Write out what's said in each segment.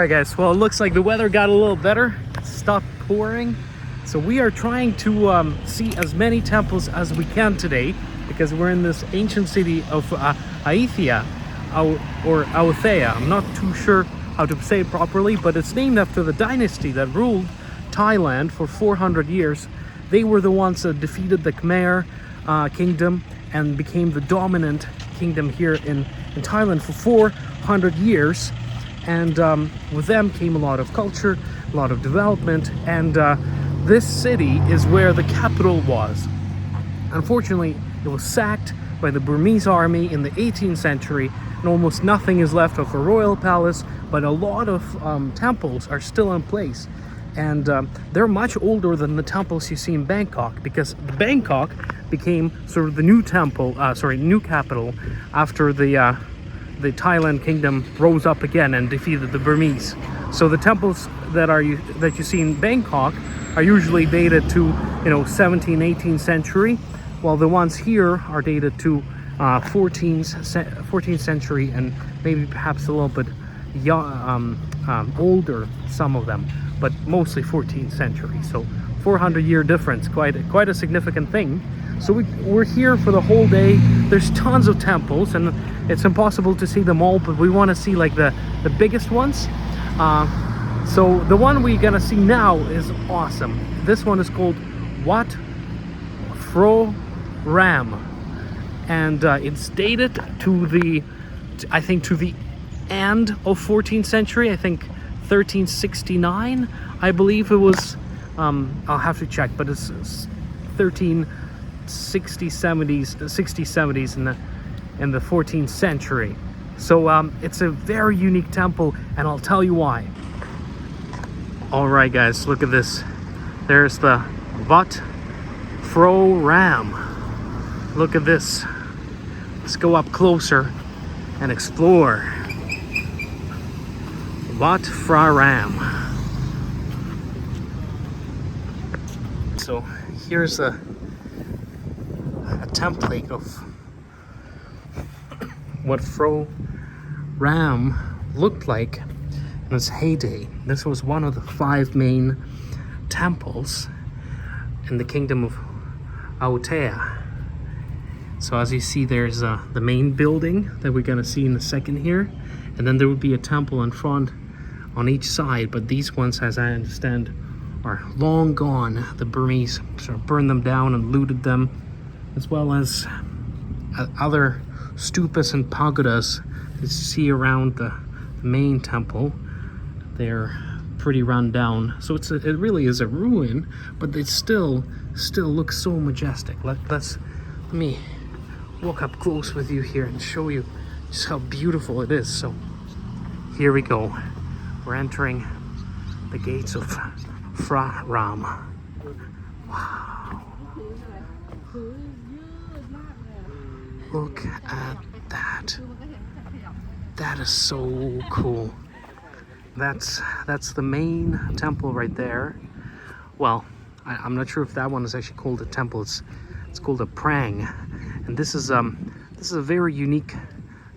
Alright guys, well it looks like the weather got a little better. It stopped pouring. So we are trying to see as many temples as we can today, because we're in this ancient city of Ayutthaya, or Ayutthaya. I'm not too sure how to say it properly, but it's named after the dynasty that ruled Thailand for 400 years. They were the ones that defeated the Khmer kingdom and became the dominant kingdom here in Thailand for 400 years. And with them came a lot of culture, a lot of development, and this city is where the capital was. Unfortunately, it was sacked by the Burmese army in the 18th century, and almost nothing is left of a royal palace, but a lot of temples are still in place. And they're much older than the temples you see in Bangkok, because Bangkok became sort of the new new capital after the Thailand kingdom rose up again and defeated the Burmese. So the temples that you see in Bangkok are usually dated to 17th, 18th century, while the ones here are dated to 14th century, and maybe perhaps a little bit older, some of them, but mostly 14th century. So 400-year difference, quite a significant thing. So we're here for the whole day. There's tons of temples, and it's impossible to see them all, but we want to see like the biggest ones. So the one we're gonna see now is awesome. This one is called Wat Phra Ram, and it's dated to the end of 14th century. I think 1369. I believe it was. I'll have to check, but it's 1360s, 70s in the 14th century. So it's a very unique temple, and I'll tell you why. All right, guys, look at this. There's the Wat Phra Ram. Look at this. Let's go up closer and explore. Wat Phra Ram. So here's a template of what Phra Ram looked like in its heyday. This was one of the 5 main temples in the kingdom of Ayutthaya. So as you see, there's the main building that we're gonna see in a second here, and then there would be a temple in front on each side, but these ones, as I understand, are long gone. The Burmese sort of burned them down and looted them, as well as other stupas and pagodas that you see around the main temple. They're pretty run down, so it really is a ruin, but it still looks so majestic. Let me walk up close with you here and show you just how beautiful it is. So here we go. We're entering the gates of Phra Ram. Wow. Look at that. That is so cool. That's the main temple right there. Well, I'm not sure if that one is actually called a temple. It's called a prang, and this is a very unique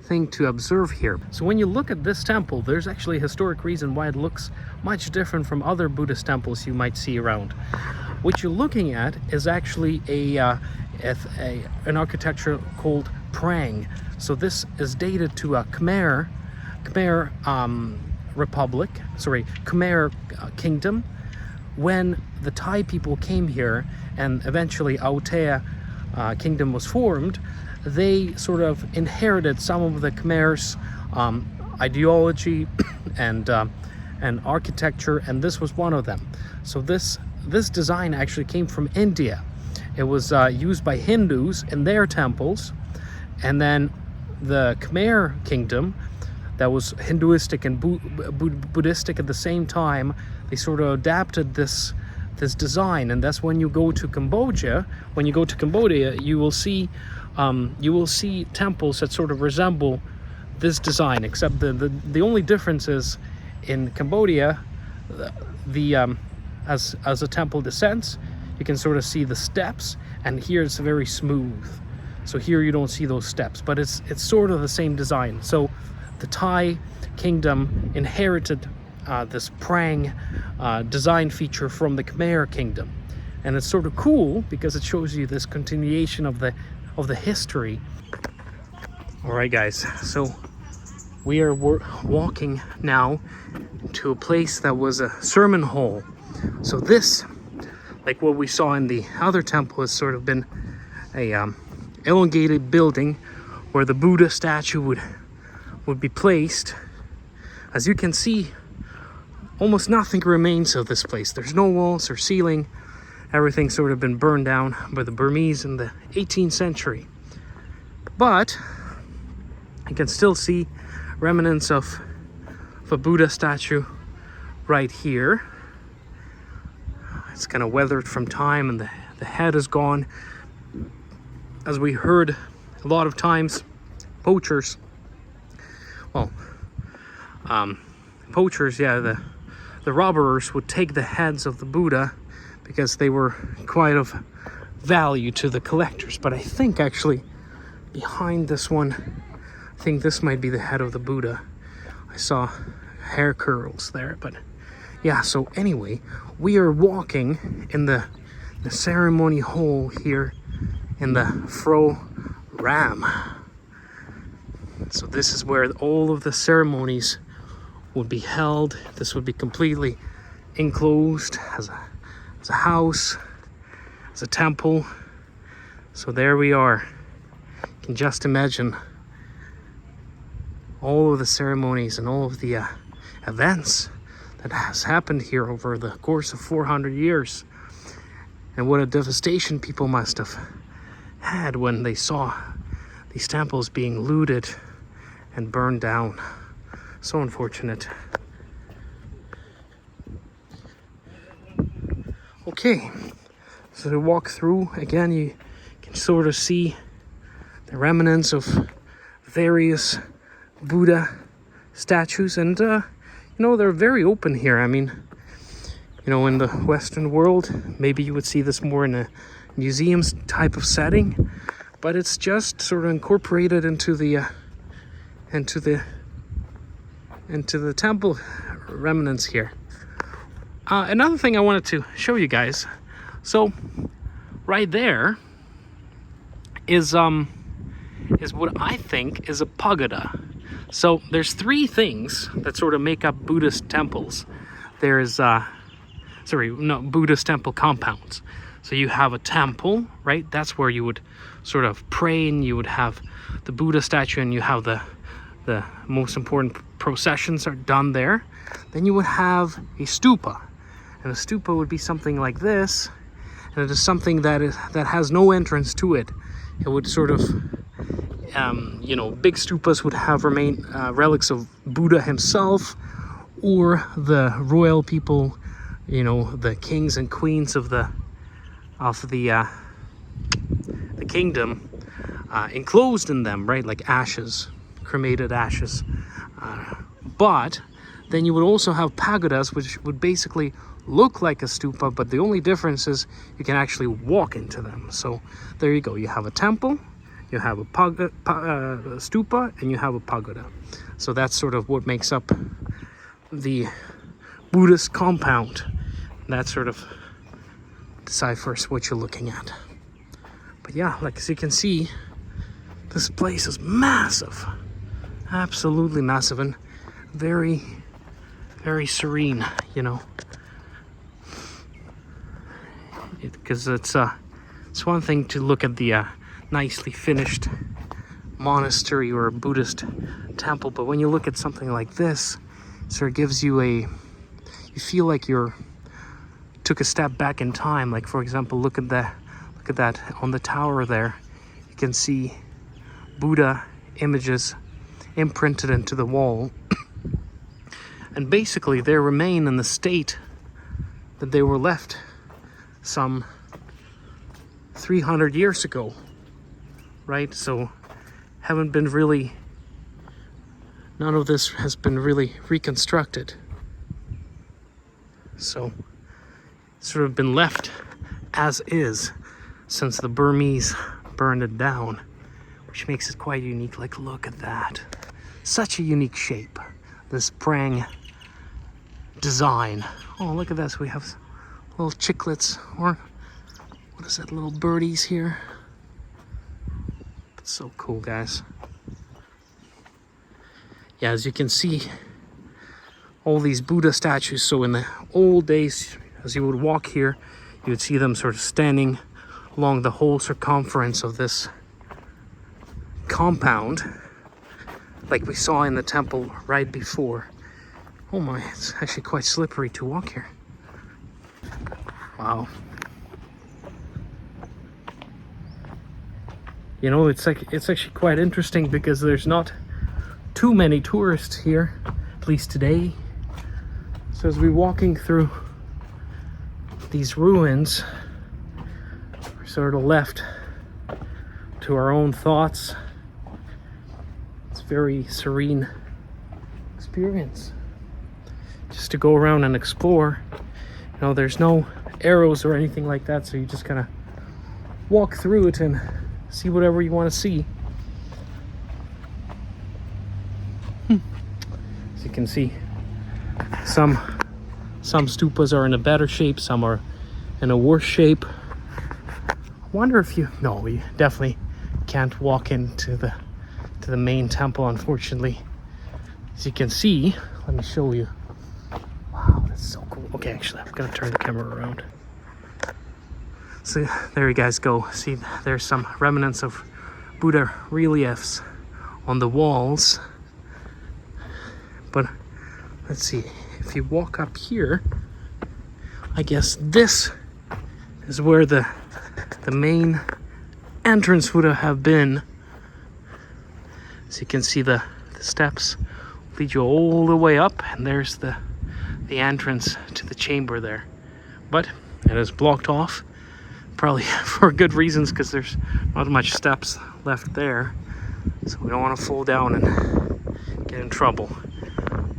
thing to observe here. So when you look at this temple, there's actually a historic reason why it looks much different from other Buddhist temples you might see around. What you're looking at is actually an architecture called prang. So this is dated to a Khmer kingdom, when the Thai people came here and eventually Ayutthaya kingdom was formed. They sort of inherited some of the Khmer's ideology and architecture, and this was one of them. So this design actually came from India. It was used by Hindus in their temples, and then the Khmer kingdom, that was Hinduistic and Buddhistic at the same time, they sort of adapted this design. And that's when you go to Cambodia. When you go to Cambodia, you will see temples that sort of resemble this design, except the only difference is in Cambodia, as a temple descends, you can sort of see the steps, and here it's very smooth. So here you don't see those steps, but it's sort of the same design. So the Thai kingdom inherited this prang design feature from the Khmer Kingdom, and it's sort of cool because it shows you this continuation of the history. All right, guys, so we are walking now to a place that was a sermon hall. So this, like what we saw in the other temple, has sort of been a elongated building where the Buddha statue would be placed. As you can see, almost nothing remains of this place. There's no walls or ceiling. Everything's sort of been burned down by the Burmese in the 18th century. But you can still see remnants of a Buddha statue right here. It's kind of weathered from time, and the head is gone. As we heard a lot of times, poachers, the robbers would take the heads of the Buddha because they were quite of value to the collectors. But I think actually behind this one, I think this might be the head of the Buddha. I saw hair curls there, but yeah, so anyway, we are walking in the ceremony hall here in the Phra Ram. So this is where all of the ceremonies would be held. This would be completely enclosed as a house, as a temple. So there we are. You can just imagine all of the ceremonies and all of the events that has happened here over the course of 400 years. And what a devastation people must have had when they saw these temples being looted and burned down. So unfortunate. Okay, so to walk through again, you can sort of see the remnants of various Buddha statues, and they're very open here. I mean, in the Western world, maybe you would see this more in a museum's type of setting, but it's just sort of incorporated into the temple remnants here. Another thing I wanted to show you guys. So right there is what I think is a pagoda. So there's three things that sort of make up Buddhist temples. There's Buddhist temple compounds. So you have a temple, right? That's where you would sort of pray, and you would have the Buddha statue, and you have the most important processions are done there. Then you would have a stupa, and a stupa would be something like this, and it is something that has no entrance to it. It would sort of big stupas would have relics of Buddha himself, or the royal people, the kings and queens of the kingdom, enclosed in them, right? Like ashes, cremated ashes. But then you would also have pagodas, which would basically look like a stupa, but the only difference is you can actually walk into them. So there you go. You have a temple, you have a stupa, and you have a pagoda. So that's sort of what makes up the Buddhist compound. That sort of deciphers what you're looking at. But yeah, like as you can see, this place is massive, absolutely massive, and very, very serene, because it's one thing to look at the nicely finished monastery or a Buddhist temple, but when you look at something like this, it sort of gives you you feel like you took a step back in time. Like, for example, look at that on the tower there. You can see Buddha images imprinted into the wall. And basically they remain in the state that they were left some 300 years ago, right? So none of this has been really reconstructed. So it's sort of been left as is since the Burmese burned it down, which makes it quite unique. Like, look at that. Such a unique shape. This prang design. Oh, look at this. We have little chicklets, or what is that, little birdies here. It's so cool, guys. Yeah, as you can see, all these Buddha statues. So in the old days, as you would walk here, you would see them sort of standing along the whole circumference of this compound, like we saw in the temple right before. Oh my, it's actually quite slippery to walk here. Wow. You know, it's actually quite interesting because there's not too many tourists here, at least today. So as we're walking through these ruins, we're sort of left to our own thoughts. It's a very serene experience just to go around and explore. You know, there's no arrows or anything like that, so you just kind of walk through it and see whatever you want to see. As you can see, some stupas are in a better shape, some are in a worse shape. I wonder if you... No, we definitely can't walk into the main temple, unfortunately. As you can see, let me show you. Wow, that's so cool. Okay, actually, I'm gonna turn the camera around. So there you guys go. See, there's some remnants of Buddha reliefs on the walls. But let's see, if you walk up here, I guess this is where the main entrance would have been. So you can see the steps lead you all the way up, and there's the entrance to the chamber there. But it is blocked off, probably for good reasons, because there's not much steps left there. So we don't want to fall down and get in trouble.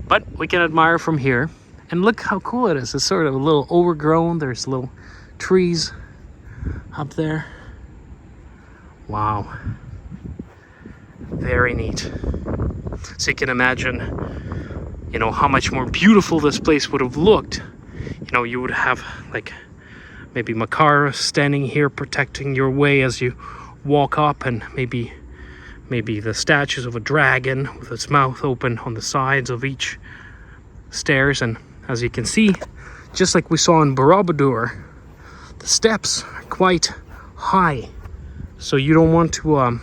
But we can admire from here. And look how cool it is. It's sort of a little overgrown. There's little trees up there. Wow. Very neat. So you can imagine, you know, how much more beautiful this place would have looked. You know, you would have like maybe Makara standing here protecting your way as you walk up, and maybe the statues of a dragon with its mouth open on the sides of each stairs. And as you can see, just like we saw in Borobudur, the steps are quite high, so you don't want to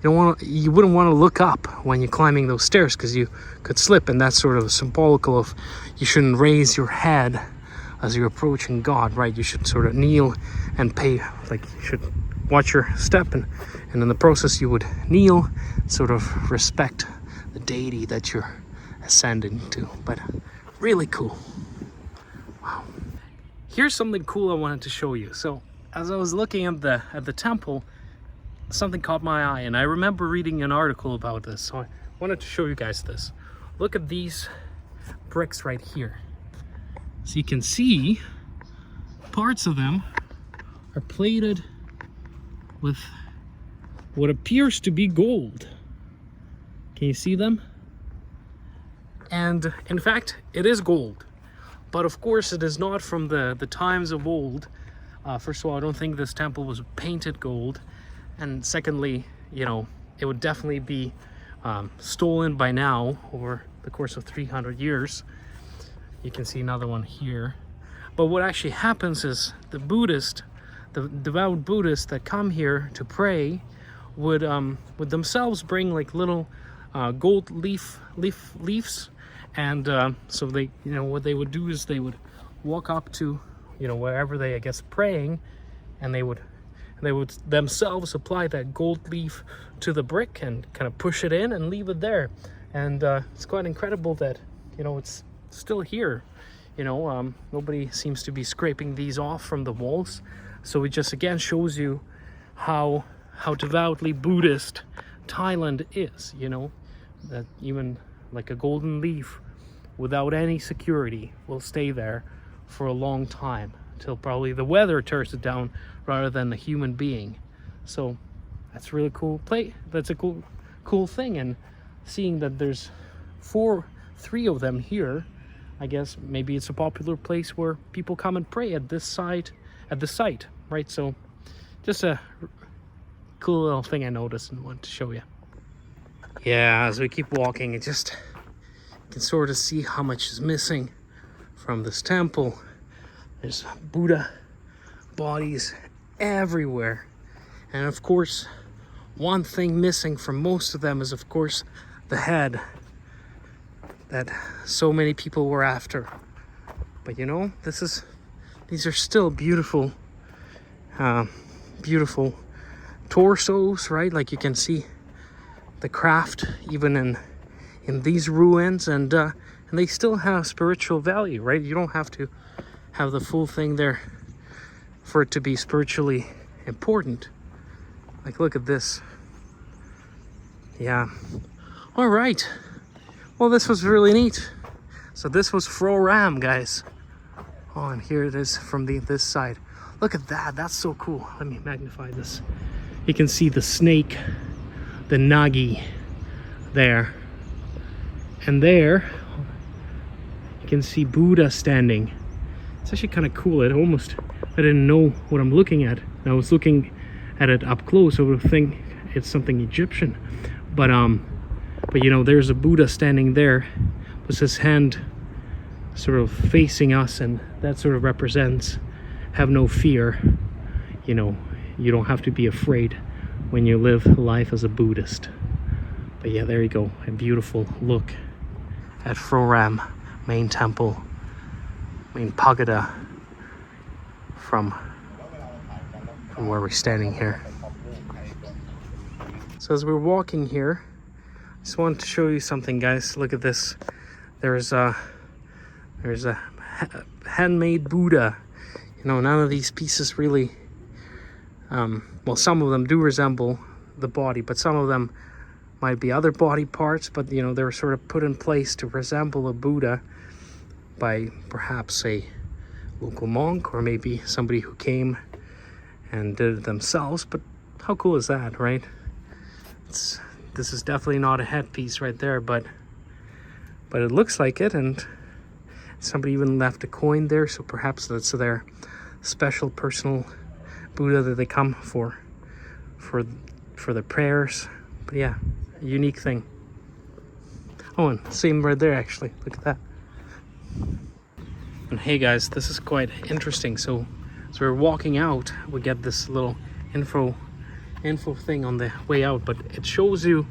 you wouldn't want to look up when you're climbing those stairs, because you could slip, and that's sort of symbolical of you shouldn't raise your head as you're approaching God, right? You should sort of kneel and pay, like you should watch your step, and in the process you would kneel, sort of respect the deity that you're ascending to. But really cool. Wow. Here's something cool I wanted to show you. So as I was looking at the temple, something caught my eye, and I remember reading an article about this, so I wanted to show you guys this. Look at these bricks right here. So you can see parts of them are plated with what appears to be gold. Can you see them? And in fact, it is gold, but of course it is not from the times of old. First of all, I don't think this temple was painted gold, and secondly, you know, it would definitely be stolen by now over the course of 300 years. You can see another one here. But what actually happens is the devout Buddhists that come here to pray would themselves bring like little gold leaves, and so they, you know, what they would do is they would walk up to, you know, wherever they, I guess, praying, and they would themselves apply that gold leaf to the brick and kind of push it in and leave it there. And it's quite incredible that, you know, it's still here. You know, nobody seems to be scraping these off from the walls. So it just again shows you how devoutly Buddhist Thailand is, you know, that even like a golden leaf without any security will stay there for a long time, until probably the weather tears it down rather than a human being. So that's really cool that's a cool thing. And seeing that there's three of them here, I guess maybe it's a popular place where people come and pray at this site, right? So just a cool little thing I noticed and wanted to show you. Yeah, as we keep walking, you can sort of see how much is missing from this temple. There's Buddha bodies everywhere. And of course, one thing missing from most of them is, of course, the head that so many people were after. But you know, these are still beautiful, beautiful torsos, right? Like you can see the craft even in these ruins, and they still have spiritual value, right? You don't have to have the full thing there for it to be spiritually important. Like, look at this. Yeah. All right. Well, this was really neat. So this was Phra Ram, guys. Oh, and here it is from this side. Look at that. That's so cool. Let me magnify this. You can see the snake, the nagi there. And there, you can see Buddha standing. It's actually kind of cool. I didn't know what I'm looking at. And I was looking at it up close. I would think it's something Egyptian. But you know, there's a Buddha standing there with his hand sort of facing us, and that sort of represents have no fear. You know, you don't have to be afraid when you live life as a Buddhist. But yeah, there you go. A beautiful look at Phra Ram main temple, main pagoda from where we're standing here. So as we're walking here, I just wanted to show you something, guys. Look at this. There's a handmade Buddha. You know, none of these pieces really, well, some of them do resemble the body, but some of them might be other body parts, but you know, they're sort of put in place to resemble a Buddha by perhaps a local monk, or maybe somebody who came and did it themselves. But how cool is that, right? This is definitely not a headpiece right there, but it looks like it, and somebody even left a coin there, so perhaps that's their special personal Buddha that they come for the prayers. But yeah, a unique thing. Oh, and same right there, actually. Look at that. And hey guys, this is quite interesting. So as we're walking out, we get this little info thing on the way out, but it shows you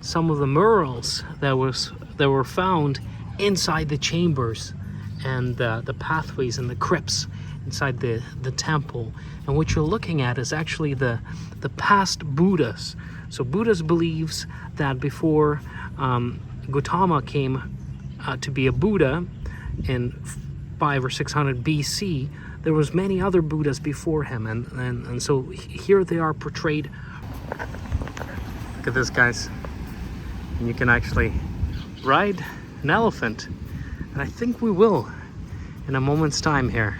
some of the murals that were found inside the chambers and the pathways and the crypts inside the temple. And what you're looking at is actually the past Buddhas. So Buddhas believes that before Gautama came to be a Buddha in 500 or 600 BC, there was many other Buddhas before him, and so here they are portrayed. Look at this, guys. And you can actually ride an elephant, and I think we will in a moment's time here.